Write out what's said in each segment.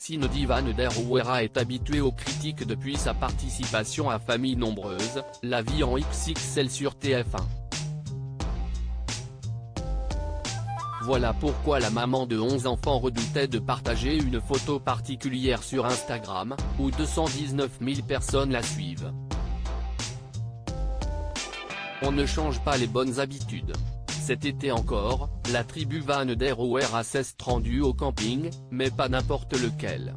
Cindy Van der Ouwera est habituée aux critiques depuis sa participation à Famille Nombreuse, la vie en XXL sur TF1. Voilà pourquoi la maman de 11 enfants redoutait de partager une photo particulière sur Instagram, où 219 000 personnes la suivent. On ne change pas les bonnes habitudes. Cet été encore, la tribu Van der Ouwera s'est rendue au camping, mais pas n'importe lequel.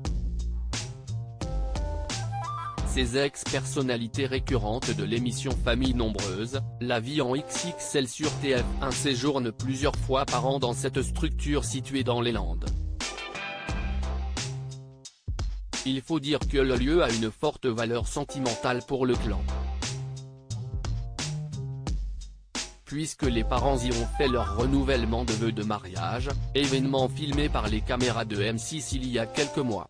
Ces ex-personnalités récurrentes de l'émission Famille Nombreuse, la vie en XXL sur TF1 séjournent plusieurs fois par an dans cette structure située dans les Landes. Il faut dire que le lieu a une forte valeur sentimentale pour le clan, puisque les parents y ont fait leur renouvellement de vœux de mariage, événement filmé par les caméras de M6 il y a quelques mois.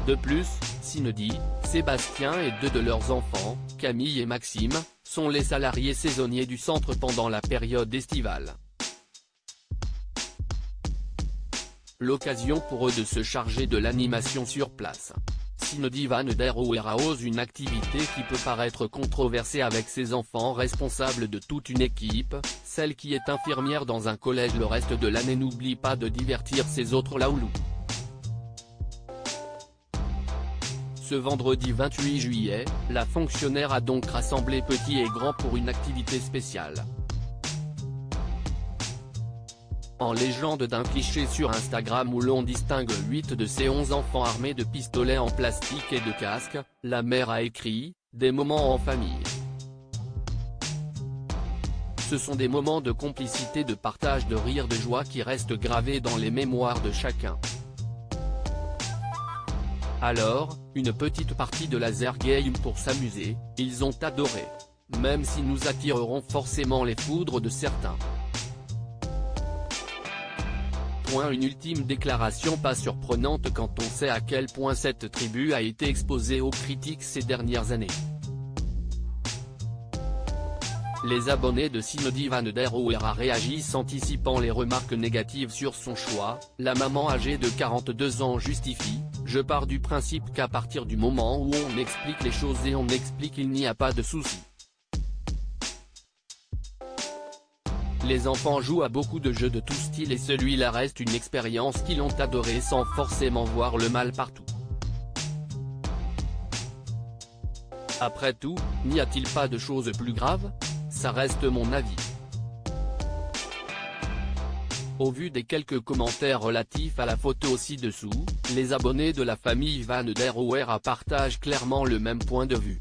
De plus, Cindy, Sébastien et deux de leurs enfants, Camille et Maxime, sont les salariés saisonniers du centre pendant la période estivale. L'occasion pour eux de se charger de l'animation sur place. Cindy Van der Ouwera ose une activité qui peut paraître controversée avec ses enfants responsables de toute une équipe, celle qui est infirmière dans un collège le reste de l'année n'oublie pas de divertir ses autres laoulous. Ce vendredi 28 juillet, la fonctionnaire a donc rassemblé petits et grands pour une activité spéciale. En légende d'un cliché sur Instagram où l'on distingue 8 de ses 11 enfants armés de pistolets en plastique et de casques, la mère a écrit « Des moments en famille ». Ce sont des moments de complicité, de partage, de rire, de joie qui restent gravés dans les mémoires de chacun. Alors, une petite partie de laser game pour s'amuser, ils ont adoré. Même si nous attirerons forcément les foudres de certains. Une ultime déclaration pas surprenante quand on sait à quel point cette tribu a été exposée aux critiques ces dernières années. Les abonnés de Cindy Van der Ouwera réagissent anticipant les remarques négatives sur son choix. La maman âgée de 42 ans justifie « Je pars du principe qu'à partir du moment où on explique les choses et on explique il n'y a pas de souci. Les enfants jouent à beaucoup de jeux de tout style et celui-là reste une expérience qu'ils ont adorée sans forcément voir le mal partout. Après tout, n'y a-t-il pas de choses plus graves ? Ça reste mon avis. » Au vu des quelques commentaires relatifs à la photo ci-dessous, les abonnés de la famille Van der Ouwera partagent clairement le même point de vue.